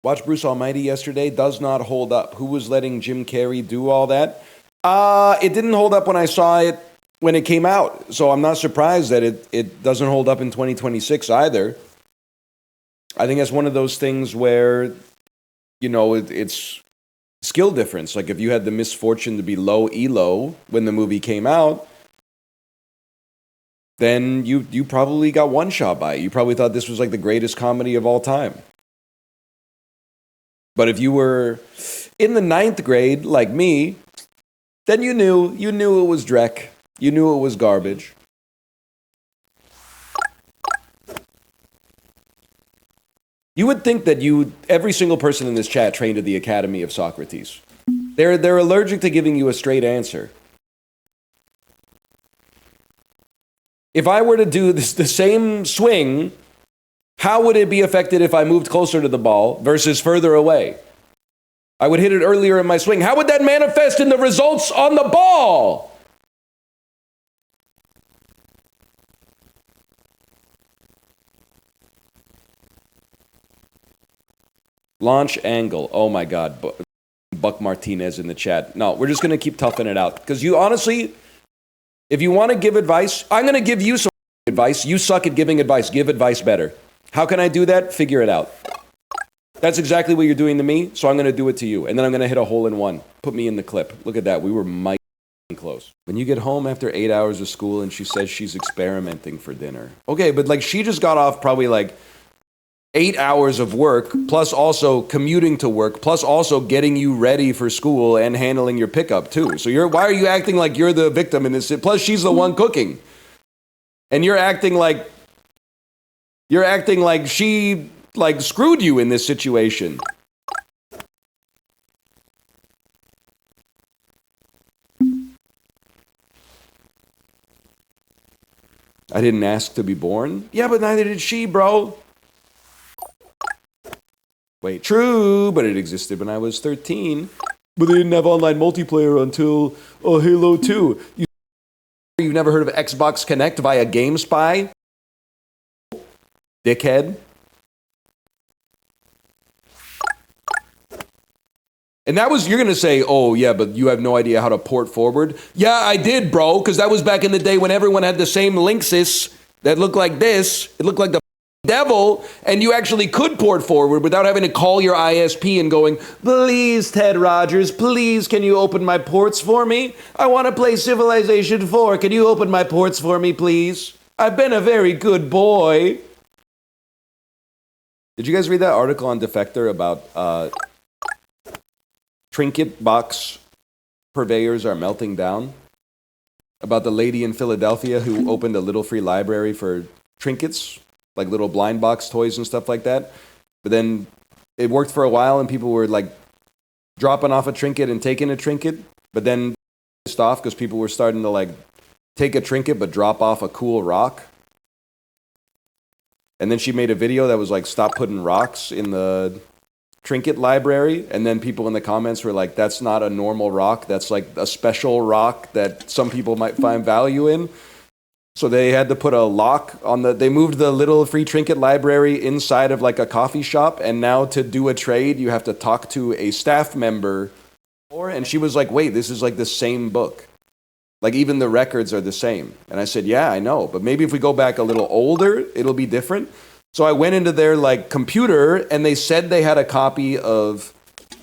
Watched Bruce Almighty yesterday. Does not hold up. Who was letting Jim Carrey do all that? It didn't hold up when I saw it when it came out. So I'm not surprised that it doesn't hold up in 2026 either. I think that's one of those things where, it's skill difference. Like if you had the misfortune to be low elo when the movie came out, then you probably got one shot by it. You probably thought this was like the greatest comedy of all time. But if you were in the ninth grade, like me, then you knew it was dreck. You knew it was garbage. You would think that every single person in this chat trained at the Academy of Socrates. They're allergic to giving you a straight answer. If I were to do the same swing, how would it be affected if I moved closer to the ball versus further away? I would hit it earlier in my swing. How would that manifest in the results on the ball? Launch angle. Oh my God. Buck Martinez in the chat. No, we're just going to keep toughing it out. Because you honestly, if you want to give advice, I'm going to give you some advice. You suck at giving advice. Give advice better. How can I do that? Figure it out. That's exactly what you're doing to me, so I'm going to do it to you. And then I'm going to hit a hole in one. Put me in the clip. Look at that. We were mighty close. When you get home after 8 hours of school and she says she's experimenting for dinner. Okay, but like she just got off probably like 8 hours of work, plus also commuting to work, plus also getting you ready for school and handling your pickup too. So why are you acting like you're the victim in this? Plus she's the one cooking. And you're acting like she like screwed you in this situation. I didn't ask to be born. Yeah, but neither did she, bro. Wait, true, but it existed when I was 13. But they didn't have online multiplayer until Halo 2. You've never heard of Xbox Connect via GameSpy? Dickhead. And that was, you're going to say, oh, yeah, but you have no idea how to port forward. Yeah, I did, bro, because that was back in the day when everyone had the same Linksys that looked like this. It looked like the devil, and you actually could port forward without having to call your ISP and going, please, Ted Rogers, please, can you open my ports for me? I want to play Civilization 4. Can you open my ports for me, please? I've been a very good boy. Did you guys read that article on Defector about trinket box purveyors are melting down? About the lady in Philadelphia who opened a little free library for trinkets, like little blind box toys and stuff like that. But then it worked for a while and people were like dropping off a trinket and taking a trinket. But then pissed off because people were starting to like take a trinket but drop off a cool rock. And then she made a video that was like, stop putting rocks in the trinket library. And then people in the comments were like, that's not a normal rock. That's like a special rock that some people might find value in. So they had to put a lock on they moved the little free trinket library inside of like a coffee shop. And now to do a trade, you have to talk to a staff member. And she was like, wait, this is like the same book. Like even the records are the same. And I said, yeah, I know. But maybe if we go back a little older, it'll be different. So I went into their like computer and they said they had a copy of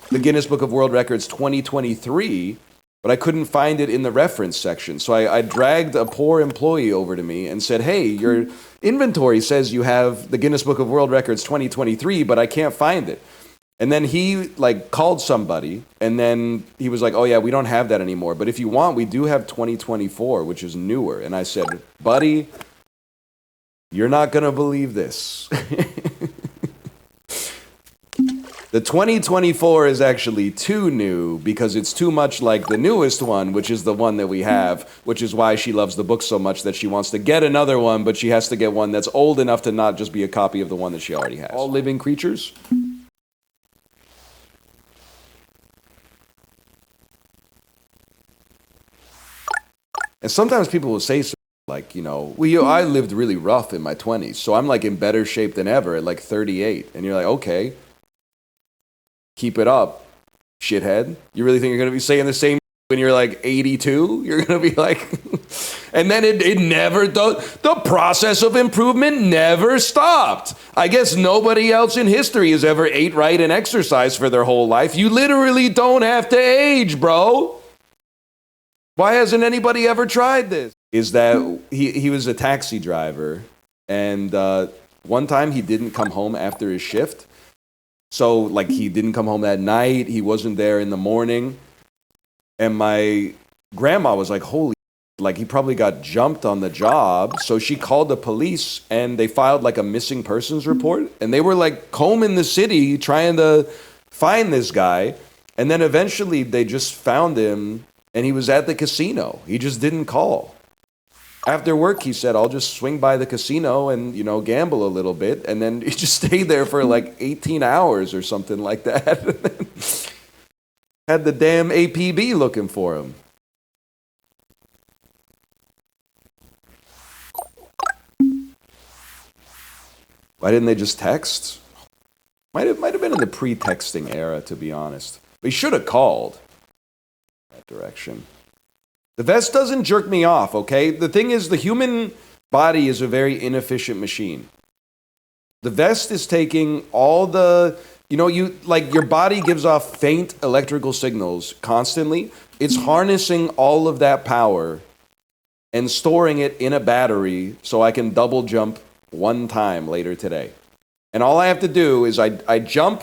the Guinness Book of World Records 2023, but I couldn't find it in the reference section. So I dragged a poor employee over to me and said, hey, your inventory says you have the Guinness Book of World Records 2023, but I can't find it. And then he like called somebody and then he was like, oh yeah, we don't have that anymore. But if you want, we do have 2024, which is newer. And I said, buddy, you're not going to believe this. The 2024 is actually too new because it's too much like the newest one, which is the one that we have, which is why she loves the book so much that she wants to get another one, but she has to get one that's old enough to not just be a copy of the one that she already has. All living creatures? And sometimes people will say like, I lived really rough in my 20s, so I'm like in better shape than ever at like 38. And you're like, okay. Keep it up, shithead. You really think you're going to be saying the same when you're like 82? You're going to be like, and then it never, the process of improvement never stopped. I guess nobody else in history has ever ate right and exercised for their whole life. You literally don't have to age, bro. Why hasn't anybody ever tried this? Is that he was a taxi driver, and one time he didn't come home after his shift. So, like, he didn't come home that night. He wasn't there in the morning. And my grandma was like, holy, like, he probably got jumped on the job. So she called the police, and they filed, like, a missing persons report. And they were, like, combing the city trying to find this guy. And then eventually they just found him, and he was at the casino. He just didn't call. After work, he said, I'll just swing by the casino and, you know, gamble a little bit. And then he just stayed there for like 18 hours or something like that. Had the damn APB looking for him. Why didn't they just text? Might have been in the pre-texting era, to be honest. But he should have called that direction. The vest doesn't jerk me off, okay? The thing is, the human body is a very inefficient machine. The vest is taking all the, you know, your body gives off faint electrical signals constantly. It's harnessing all of that power and storing it in a battery so I can double jump one time later today. And all I have to do is I jump,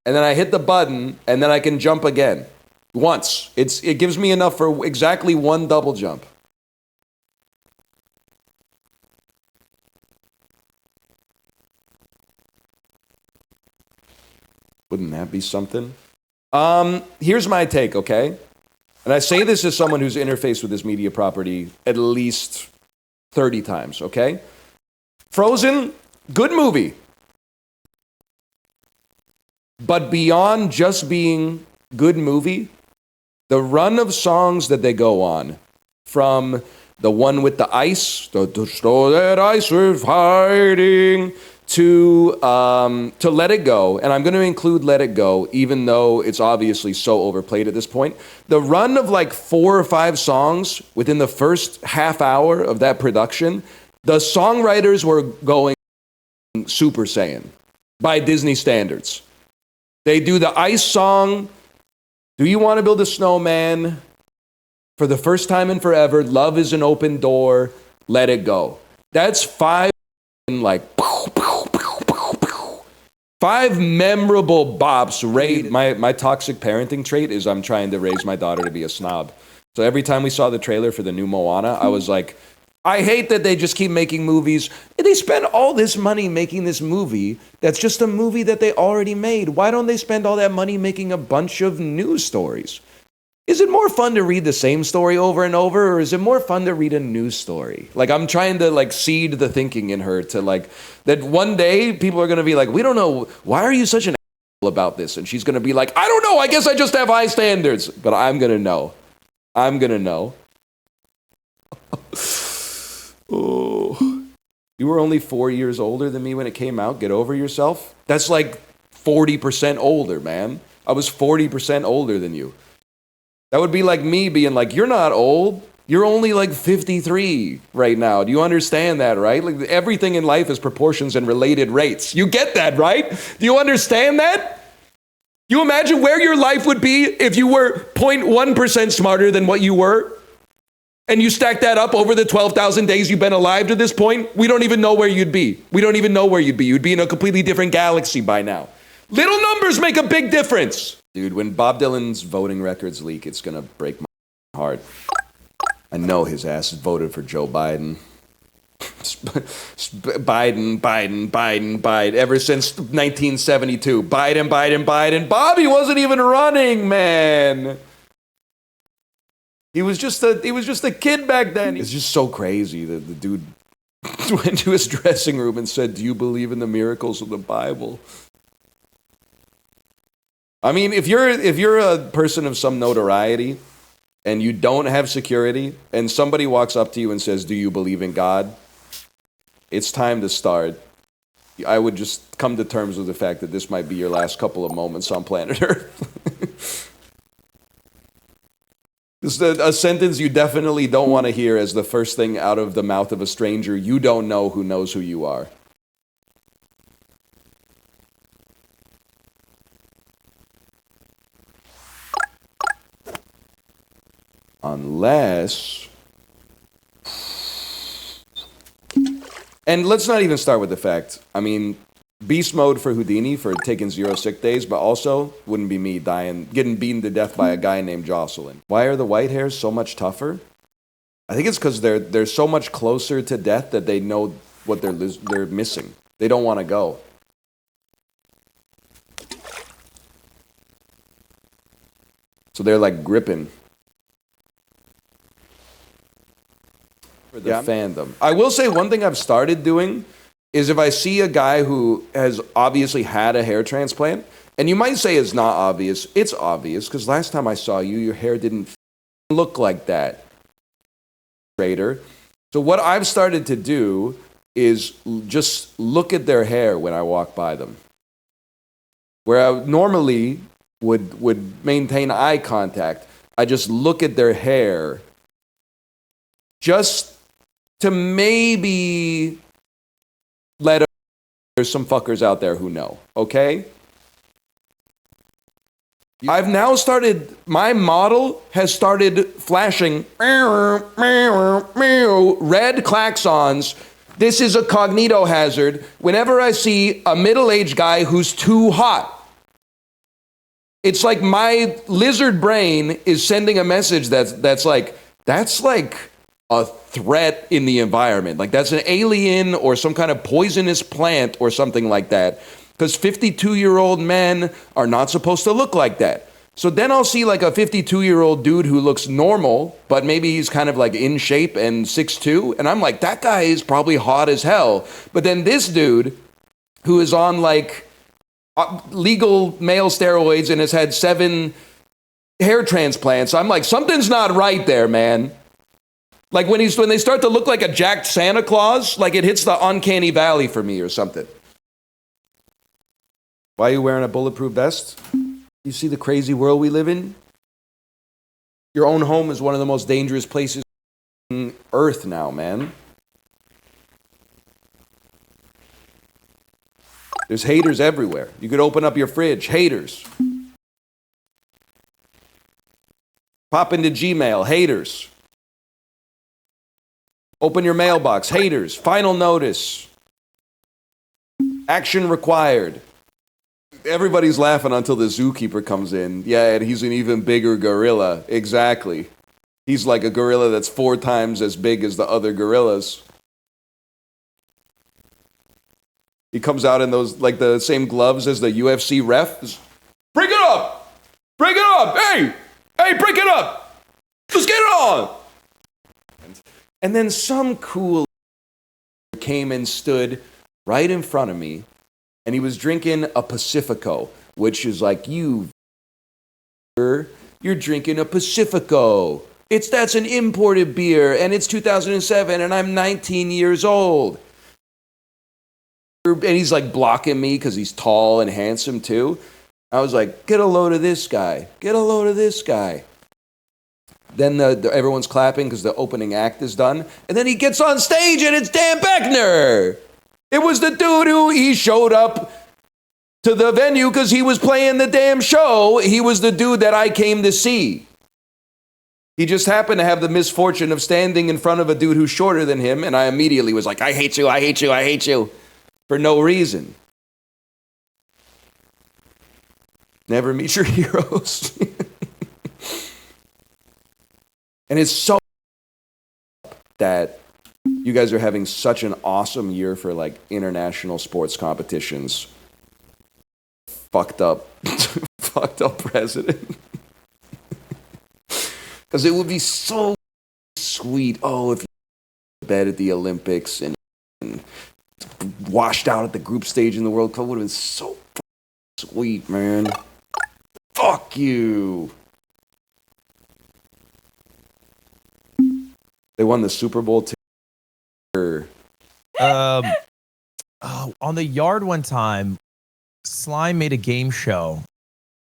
and then I hit the button, and then I can jump again. Once. It gives me enough for exactly one double jump. Wouldn't that be something? Here's my take, okay? And I say this as someone who's interfaced with this media property at least 30 times, okay? Frozen, good movie. But beyond just being good movie, the run of songs that they go on, from the one with the ice, the store that ice was hiding, to Let It Go, and I'm going to include Let It Go, even though it's obviously so overplayed at this point. The run of like 4 or 5 songs within the first half hour of that production, the songwriters were going Super Saiyan by Disney standards. They do the ice song, Do You Want to Build a Snowman? For the first time in forever, Love is an Open Door, Let It Go. That's 5 like 5 memorable bops. My toxic parenting trait is I'm trying to raise my daughter to be a snob. So every time we saw the trailer for the new Moana, I was like, I hate that they just keep making movies. They spend all this money making this movie that's just a movie that they already made. Why don't they spend all that money making a bunch of news stories? Is it more fun to read the same story over and over, or is it more fun to read a news story? Like, I'm trying to like seed the thinking in her to like that one day people are going to be like, we don't know, why are you such an about this? And she's going to be like, I don't know, I guess I just have high standards. But I'm going to know. I'm going to know. Oh, you were only 4 years older than me when it came out. Get over yourself. That's like 40% older, man. I was 40% older than you. That would be like me being like, you're not old. You're only like 53 right now. Do you understand that, right? Like everything in life is proportions and related rates. You get that, right? Do you understand that? You imagine where your life would be if you were 0.1% smarter than what you were? And you stack that up over the 12,000 days you've been alive to this point, we don't even know where you'd be. We don't even know where you'd be. You'd be in a completely different galaxy by now. Little numbers make a big difference. Dude, when Bob Dylan's voting records leak, it's going to break my heart. I know his ass voted for Joe Biden. Biden, ever since 1972. Biden. Bobby wasn't even running, man. He was just a kid back then. It's just so crazy that the dude went to his dressing room and said, "Do you believe in the miracles of the Bible?" I mean, if you're a person of some notoriety and you don't have security and somebody walks up to you and says, "Do you believe in God?" It's time to start I would just come to terms with the fact that this might be your last couple of moments on planet Earth. This is a sentence you definitely don't want to hear as the first thing out of the mouth of a stranger you don't know who knows who you are. Unless... And let's not even start with the fact, I mean, beast mode for Houdini for taking 0 sick days, but also wouldn't be me getting beaten to death by a guy named Jocelyn. Why are the white hairs so much tougher? I think it's because they're so much closer to death that they know what they're missing. They don't want to go. So they're like gripping. For the fandom. I will say one thing I've started doing is if I see a guy who has obviously had a hair transplant, and you might say it's not obvious, it's obvious, because last time I saw you, your hair didn't look like that, trader. So what I've started to do is just look at their hair when I walk by them. Where I normally would maintain eye contact, I just look at their hair just to maybe let there's some fuckers out there who know, okay? I've now started, my model has started flashing red klaxons. This is a cognito hazard whenever I see a middle-aged guy who's too hot. It's like my lizard brain is sending a message that's like a threat in the environment. Like that's an alien or some kind of poisonous plant or something like that. Because 52-year-old men are not supposed to look like that. So then I'll see like a 52-year-old dude who looks normal, but maybe he's kind of like in shape and 6'2", and I'm like, that guy is probably hot as hell. But then this dude who is on like legal male steroids and has had 7 hair transplants, I'm like, something's not right there, man. Like when they start to look like a jacked Santa Claus, like it hits the uncanny valley for me or something. Why are you wearing a bulletproof vest? You see the crazy world we live in? Your own home is one of the most dangerous places on Earth now, man. There's haters everywhere. You could open up your fridge, haters. Pop into Gmail, haters. Open your mailbox, haters. Final notice. Action required. Everybody's laughing until the zookeeper comes in. Yeah, and he's an even bigger gorilla. Exactly. He's like a gorilla that's 4 times as big as the other gorillas. He comes out in those, like the same gloves as the UFC ref. Break it up! Break it up! Hey! Hey, break it up! Let's get it on! And then some cool came and stood right in front of me, and he was drinking a Pacifico, which is like, you're drinking a Pacifico. That's an imported beer, and it's 2007, and I'm 19 years old. And he's like blocking me because he's tall and handsome too. I was like, get a load of this guy. Get a load of this guy. Then everyone's clapping because the opening act is done. And then he gets on stage and it's Dan Beckner. It was the dude he showed up to the venue because he was playing the damn show. He was the dude that I came to see. He just happened to have the misfortune of standing in front of a dude who's shorter than him. And I immediately was like, I hate you, I hate you, I hate you. For no reason. Never meet your heroes. And it's so that you guys are having such an awesome year for like international sports competitions. Fucked up president. Because it would be so sweet. Oh, if you bet at the Olympics and washed out at the group stage in the World Cup, would have been so sweet, man. Fuck you. They won the Super Bowl. on the yard one time, Slime made a game show.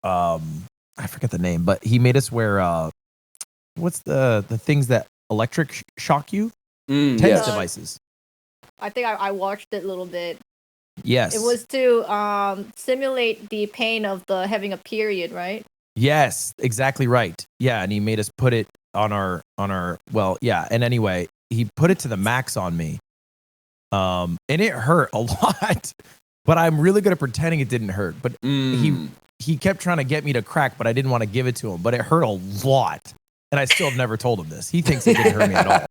I forget the name, but he made us wear what's the things that electric shock you? TENS Yes. devices. I think I watched it a little bit. Yes. It was to simulate the pain of having a period, right? Yes, exactly right. Yeah, and he made us put it on our well, yeah. And anyway, he put it to the max on me. And it hurt a lot. But I'm really good at pretending it didn't hurt. But he kept trying to get me to crack, but I didn't want to give it to him. But it hurt a lot. And I still have never told him this. He thinks it didn't hurt me at all.